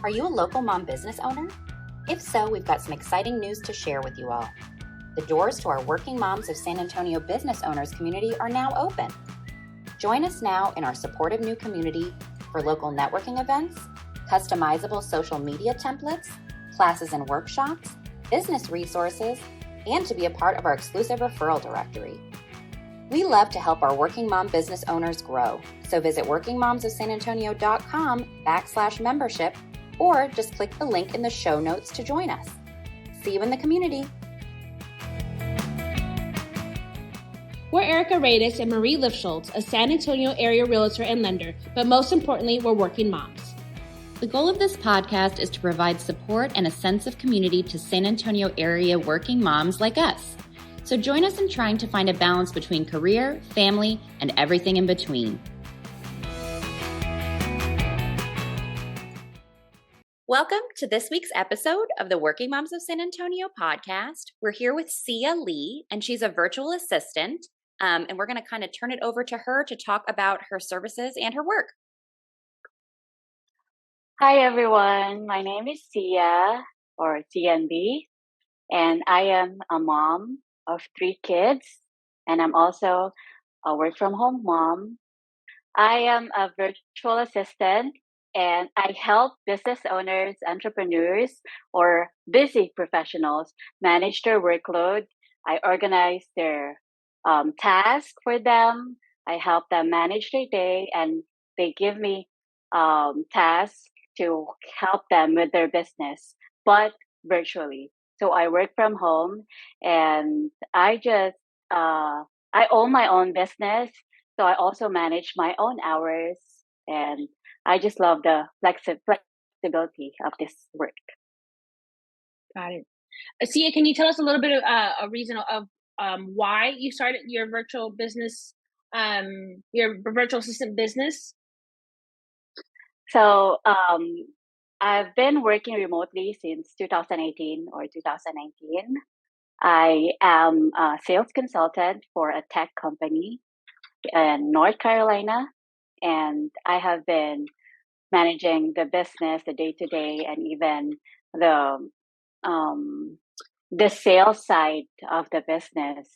Are you a local mom business owner? If so, we've got some exciting news to share with you all. The doors to our Working Moms of San Antonio business owners community are now open. Join us now in our supportive new community for local networking events, customizable social media templates, classes and workshops, business resources, and to be a part of our exclusive referral directory. We love to help our working mom business owners grow, so visit workingmomsofsanantonio.com/membership or just click the link in the show notes to join us. See you in the community. We're Erika Marie and Marie Lifschultz, a San Antonio area realtor and lender, but most importantly, we're working moms. The goal of this podcast is to provide support and a sense of community to San Antonio area working moms like us. So join us in trying to find a balance between career, family, and everything in between. Welcome to this week's episode of the Working Moms of San Antonio podcast. We're here with Siane Li, and she's a virtual assistant. And we're going to kind of turn it over to her to talk about her services and her work. Hi, everyone. My name is Siane Li, and I am a mom of 3 kids, and I'm also a work-from-home mom. I am a virtual assistant, and I help business owners, entrepreneurs, or busy professionals manage their workload. I organize their tasks for them. I help them manage their day, and they give me tasks to help them with their business, but virtually. So I work from home, and I own my own business. So I also manage my own hours, and I just love the flexibility of this work. Got it. Sia, can you tell us a little bit of a reason of why you started your virtual business, your virtual assistant business? So I've been working remotely since 2018 or 2019. I am a sales consultant for a tech company in North Carolina, and I have been managing the business, the day-to-day, and even the sales side of the business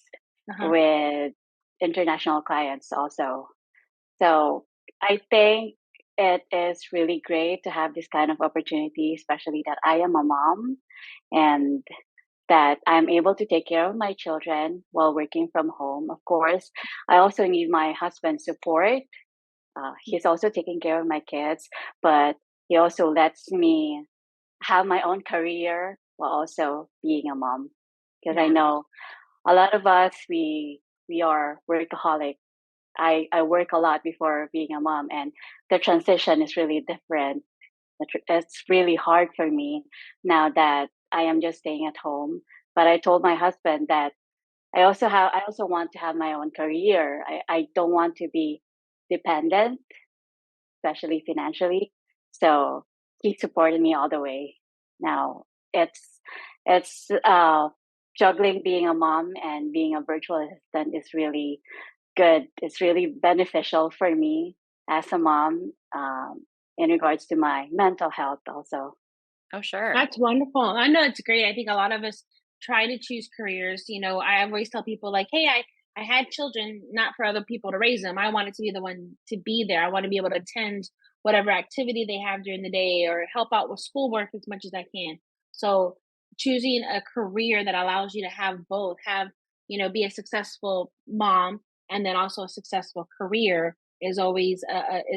with international clients also. So I think it is really great to have this kind of opportunity, especially that I am a mom and that I'm able to take care of my children while working from home. Of course, I also need my husband's support. He's also taking care of my kids, but he also lets me have my own career while also being a mom. Because I know a lot of us, we are workaholic. I work a lot before being a mom, and the transition is really different. It's really hard for me now that I am just staying at home. But I told my husband that I also want to have my own career. I don't want to be dependent, especially financially. So he supported me all the way. Now it's juggling being a mom and being a virtual assistant is really good. It's really beneficial for me as a mom in regards to my mental health also. Oh, sure. That's wonderful. I know it's great. I think a lot of us try to choose careers. You know, I always tell people like, hey, I had children not for other people to raise them. I wanted to be the one to be there. I want to be able to attend whatever activity they have during the day or help out with schoolwork as much as I can. So choosing a career that allows you to have both, be a successful mom and then also a successful career is always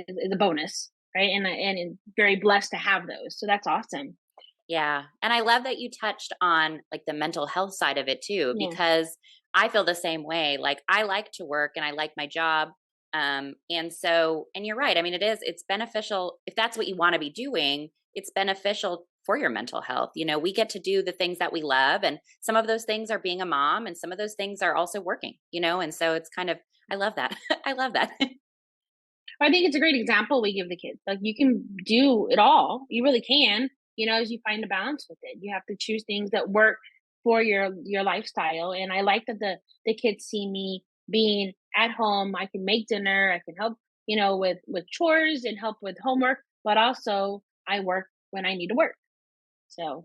is a bonus, right? And very blessed to have those. So that's awesome. Yeah. And I love that you touched on like the mental health side of it too, because I feel the same way. Like I like to work and I like my job. And you're right. I mean, it's beneficial if that's what you want to be doing. It's beneficial for your mental health. You know, we get to do the things that we love, and some of those things are being a mom, and some of those things are also working, and so it's kind of, I love that. I love that. I think it's a great example we give the kids. Like you can do it all. You really can, as you find a balance with it. You have to choose things that work for your lifestyle. And I like that the kids see me being at home. I can make dinner. I can help, with chores and help with homework, but also I work when I need to work. So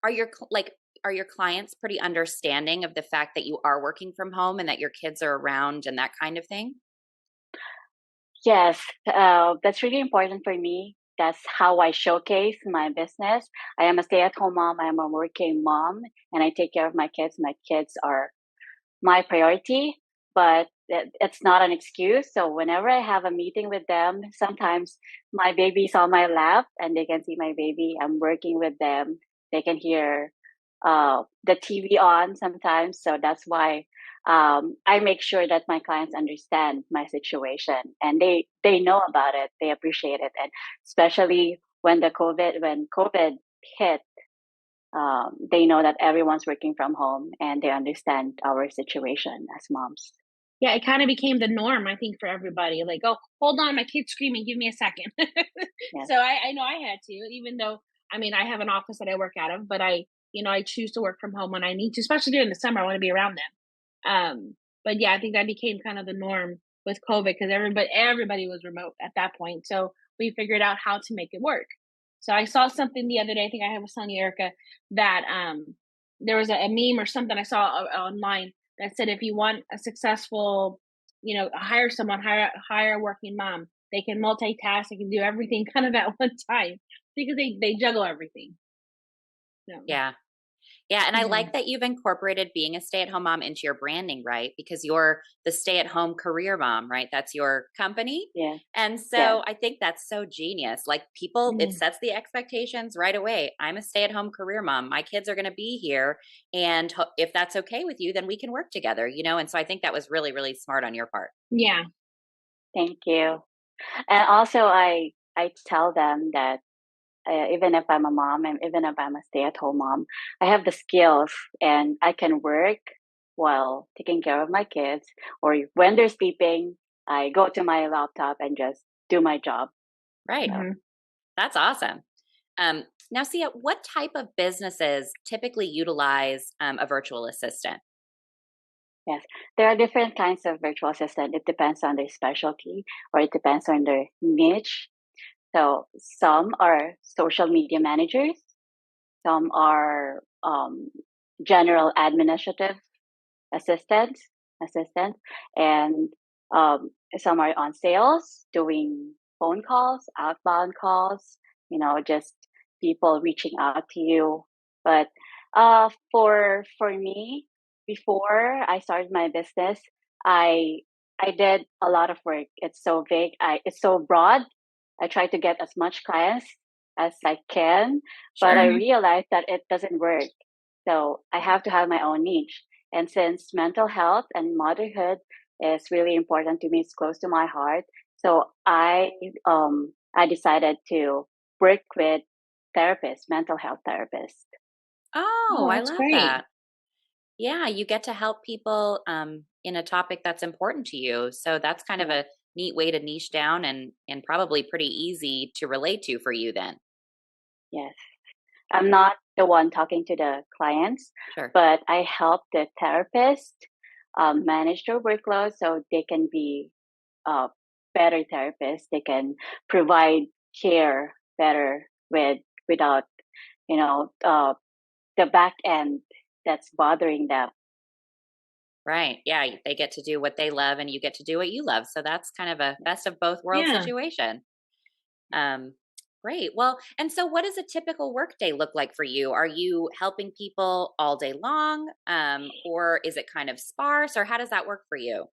are your clients pretty understanding of the fact that you are working from home and that your kids are around and that kind of thing? Yes, that's really important for me. That's how I showcase my business. I am a stay-at-home mom. I am a working mom, and I take care of my kids. My kids are my priority, but it's not an excuse. So whenever I have a meeting with them, sometimes my baby's on my lap and they can see my baby. I'm working with them. They can hear the TV on sometimes. So that's why I make sure that my clients understand my situation and they know about it. They appreciate it, and especially when COVID hit, they know that everyone's working from home and they understand our situation as moms. yeah, it kind of became the norm, I think, for everybody. Like, oh, hold on, my kid's screaming, give me a second. Yes. So I know I had to, even though, I mean, I have an office that I work out of, but I choose to work from home when I need to, especially during the summer. I want to be around them. But yeah, I think that became kind of the norm with COVID because everybody was remote at that point. So we figured out how to make it work. So I saw something the other day. I think I was telling you, Erica, that there was a meme or something I saw online that said if you want a successful, hire a working mom. They can multitask. They can do everything kind of at one time because they juggle everything. So, Yeah. Yeah, and I mhm. like that you've incorporated being a stay-at-home mom into your branding, right? Because you're the stay-at-home career mom, right? That's your company. Yes. And Yes. so I think that's so genius. Like people, it Mhm. sets the expectations right away. I'm a stay-at-home career mom. My kids are going to be here. And if that's okay with you, then we can work together, And so I think that was really, really smart on your part. Yeah. Thank you. And also, I tell them that even if I'm a mom and even if I'm a stay-at-home mom, I have the skills and I can work while taking care of my kids. Or when they're sleeping, I go to my laptop and just do my job. Right. So Mhm. That's awesome. Now, Sia, what type of businesses typically utilize a virtual assistant? yes, there are different kinds of virtual assistant. It depends on their specialty or it depends on their niche. So some are social media managers, some are general administrative assistants, assistants, and some are on sales, doing phone calls, outbound calls. Just people reaching out to you. But for me, before I started my business, I I did a lot of work. It's so big. It's so broad. I try to get as much clients as I can, but I Sure. Mhm. realized that it doesn't work. So I have to have my own niche. And since mental health and motherhood is really important to me, it's close to my heart. So I decided to work with therapists, mental health therapists. Oh, Oh, I that's love great. that. Yeah, you get to help people in a topic that's important to you. So that's kind of Yeah. a neat way to niche down and probably pretty easy to relate to for you then. Yes. I'm not the one talking to the clients, Sure. but I help the therapist manage their workload so they can be uh, better therapists. They can provide care better without you know uh, the back end that's bothering them. Right. Yeah, they get to do what they love and you get to do what you love. So that's kind of a best of both worlds Yeah. situation. Um great. Well, and so what does a typical workday look like for you? Are you helping people all day long or is it kind of sparse or how does that work for you?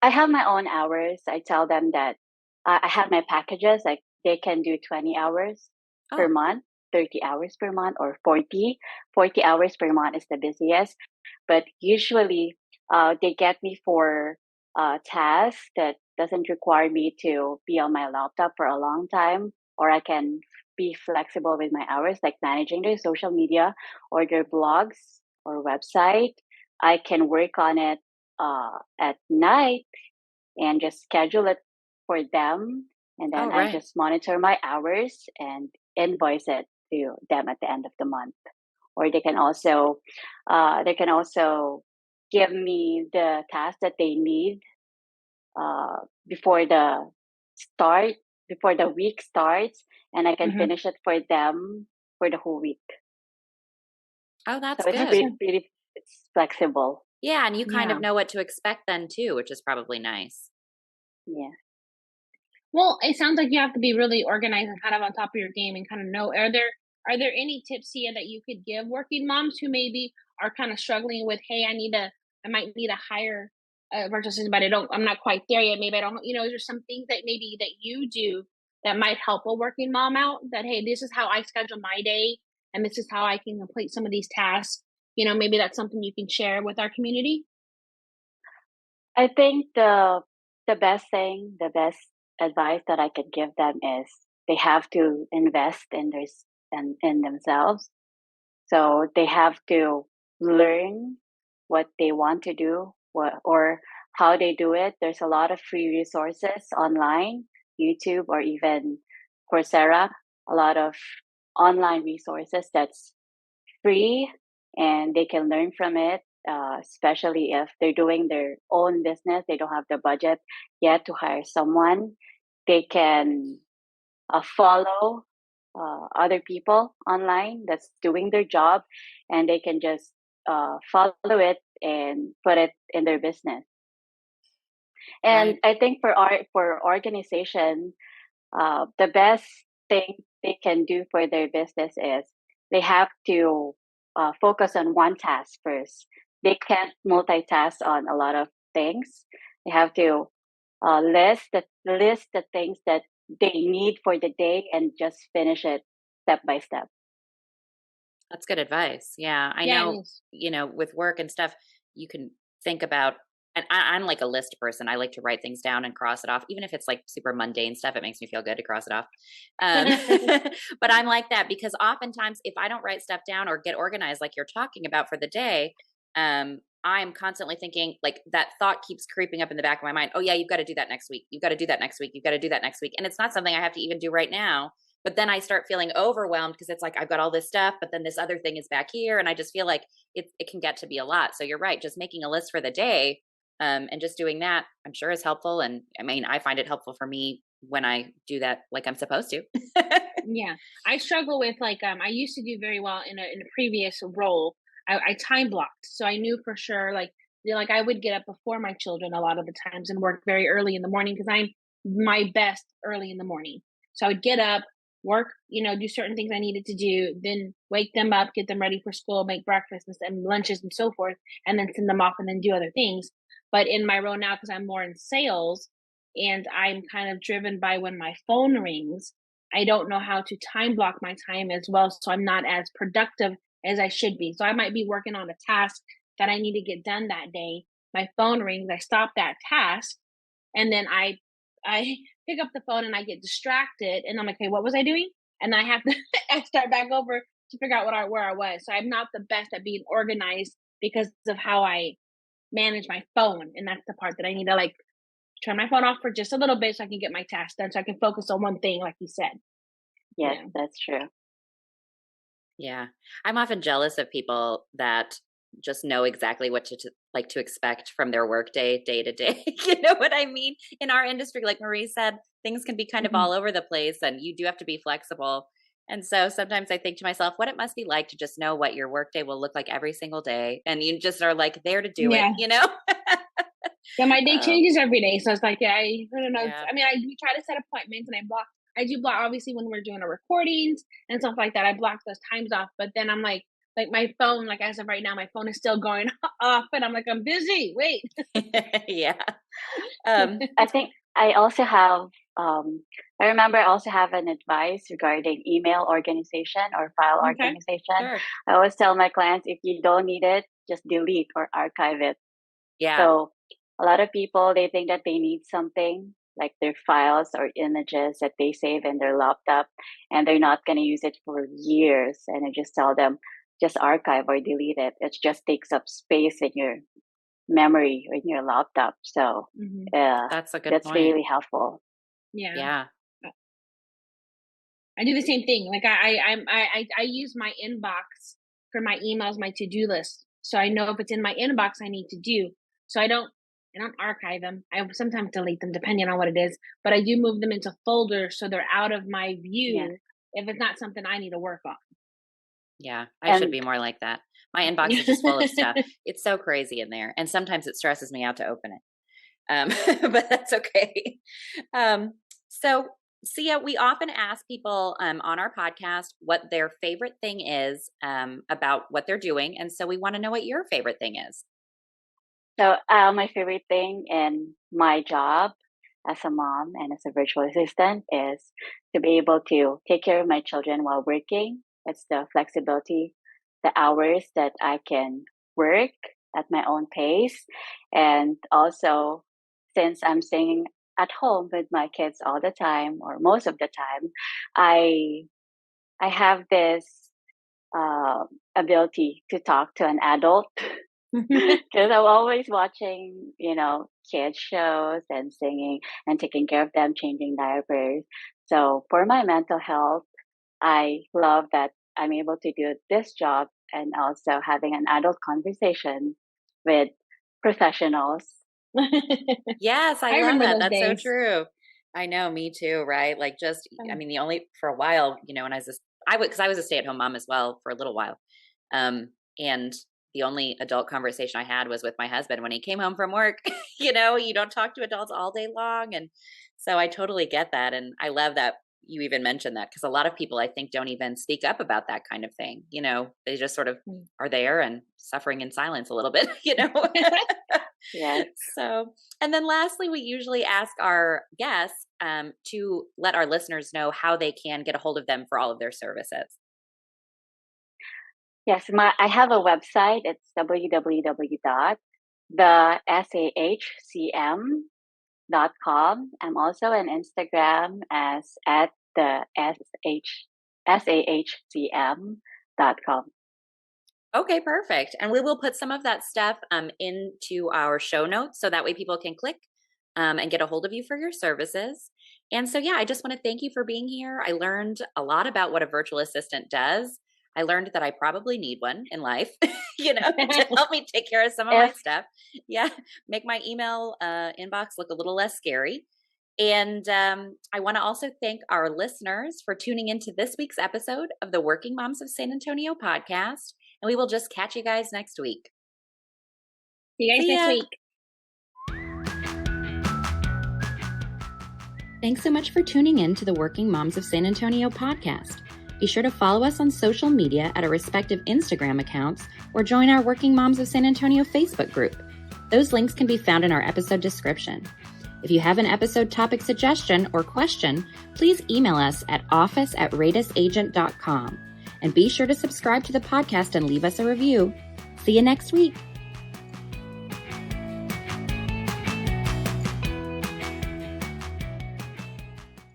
I have my own hours. I tell them that I have my packages, like they can do 20 hours per Oh, month, 30 hours per month, or 40 hours per month is the busiest. But usually they get me for tasks that doesn't require me to be on my laptop for a long time, or I can be flexible with my hours, like managing their social media or their blogs or website. I can work on it at night and just schedule it for them. And oh, then I right. just monitor my hours and invoice it to them at the end of the month. Or they can also give me the task that they need uh, before the start. before the week starts, and I can Mm-hmm. finish it for them for the whole week. Oh, that's So it's good. pretty it's flexible. Yeah, and you kind Yeah. of know what to expect then too, which is probably nice. Yeah. Well, it sounds like you have to be really organized and kind of on top of your game and kind of know. Are there any tips here that you could give working moms who maybe are kind of struggling with, hey, I might need to hire a virtual assistant, but I'm not quite there yet. Maybe I don't, is there some things that maybe that you do that might help a working mom out? That hey, this is how I schedule my day, and this is how I can complete some of these tasks. Maybe that's something you can share with our community. I think the the best advice that I could give them is they have to invest in in themselves. So they have to learn what they want to do, or how they do it. There's a lot of free resources online, YouTube or even Coursera, a lot of online resources that's free and they can learn from it, especially if they're doing their own business. They don't have the budget yet to hire someone. They can follow other people online that's doing their job, and they can just follow it and put it in their business. And Right. I think for organization, the best thing they can do for their business is they have to focus on one task first. They can't multitask on a lot of things. They have to list the things that they need for the day and just finish it step by step. That's good advice. Yeah. I Yeah, it know, is. with work and stuff, you can think about, and I'm like a list person. I like to write things down and cross it off. Even if it's like super mundane stuff, it makes me feel good to cross it off. Um, but I'm like that because oftentimes if I don't write stuff down or get organized, like you're talking about for the day, I'm constantly thinking like that thought keeps creeping up in the back of my mind. Oh yeah, you've got to do that next week. You've got to do that next week. You've got to do that next week. And it's not something I have to even do right now. But then I start feeling overwhelmed because it's like I've got all this stuff, but then this other thing is back here, and I just feel like it can get to be a lot. So you're right, just making a list for the day, and just doing that, I'm sure is helpful. And I mean, I find it helpful for me when I do that like I'm supposed to. Yeah, I struggle with I used to do very well in a previous role. I time blocked, so I knew for sure I would get up before my children a lot of the times and work very early in the morning because I'm my best early in the morning. So I would get up, work, do certain things I needed to do, then wake them up, get them ready for school, make breakfast and lunches and so forth, and then send them off and then do other things. But in my role now, because I'm more in sales and I'm kind of driven by when my phone rings, I don't know how to time block my time as well. So I'm not as productive as I should be. So I might be working on a task that I need to get done that day. My phone rings, I stop that task, and then I pick up the phone and I get distracted and I'm like, okay, what was I doing? And I have to I start back over to figure out where I was. So I'm not the best at being organized because of how I manage my phone. And that's the part that I need to turn my phone off for just a little bit so I can get my task done so I can focus on one thing, like you said. Yes, Yeah. that's true. Yeah. I'm often jealous of people that just know exactly what like to expect from their workday day to day. You know what I mean? In our industry, like Marie said, things can be kind of Mm-hmm. all over the place and you do have to be flexible. And so sometimes I think to myself, what it must be like to just know what your workday will look like every single day. And you just are like there to do it, Yeah. you know? Yeah, my day Oh, changes every day. So it's like, yeah, I don't know. yeah. I mean, we try to set appointments and I do block, obviously, when we're doing our recordings and stuff like that. I block those times off. But then I'm like my phone, like as of right now, my phone is still going off and I'm like, I'm busy. Wait. Yeah. Um, I think I also have, I remember I also have an advice regarding email organization or file Okay. organization. sure. I always tell my clients if you don't need it, just delete or archive it. Yeah. So a lot of people, they think that they need something like their files or images that they save in their laptop and they're not going to use it for years. And I just tell them, just archive or delete it. It just takes up space in your memory or in your laptop. So Mm-hmm. That's a good that's point. really helpful. Yeah. Yeah. I do the same thing. Like I use my inbox for my emails, my to-do list. So I know if it's in my inbox I need to do. So I don't I don't archive them. I sometimes delete them depending on what it is, but I do move them into folders so they're out of my view if it's not something I need to work on. Yeah, I should be more like that. My inbox is just full of stuff. It's so crazy in there. And sometimes it stresses me out to open it. But that's okay. So Sia, we often ask people on our podcast what their favorite thing is about what they're doing. And so we want to know what your favorite thing is. So my favorite thing in my job as a mom and as a virtual assistant is to be able to take care of my children while working. It's the flexibility, the hours that I can work at my own pace. And also, since I'm staying at home with my kids all the time or most of the time, I have this ability to talk to an adult. Because I'm always watching, kids shows and singing and taking care of them, changing diapers. So for my mental health, I love that I'm able to do this job and also having an adult conversation with professionals. Yes, I love that. That's so true. I know, me too, right? Like for a while, when because I was a stay-at-home mom as well for a little while. And the only adult conversation I had was with my husband when he came home from work. You don't talk to adults all day long. And so I totally get that. And I love that you even mentioned that, because a lot of people, I think, don't even speak up about that kind of thing. They just sort of are there and suffering in silence a little bit, Yeah. So, and then lastly, we usually ask our guests to let our listeners know how they can get a hold of them for all of their services. Yes, I have a website. It's www.thesahcm.com. I'm also on Instagram as @the_sahcm.com. Okay, perfect. And we will put some of that stuff into our show notes so that way people can click and get a hold of you for your services. And so, yeah, I just want to thank you for being here. I learned a lot about what a virtual assistant does. I learned that I probably need one in life, to help me take care of some of my stuff. Yeah, make my email inbox look a little less scary. And I want to also thank our listeners for tuning into this week's episode of the Working Moms of San Antonio podcast. And we will just catch you guys next week. See you guys next week. Thanks so much for tuning in to the Working Moms of San Antonio podcast. Be sure to follow us on social media at our respective Instagram accounts or join our Working Moms of San Antonio Facebook group. Those links can be found in our episode description. If you have an episode topic suggestion or question, please email us at office@radisagent.com. And be sure to subscribe to the podcast and leave us a review. See you next week.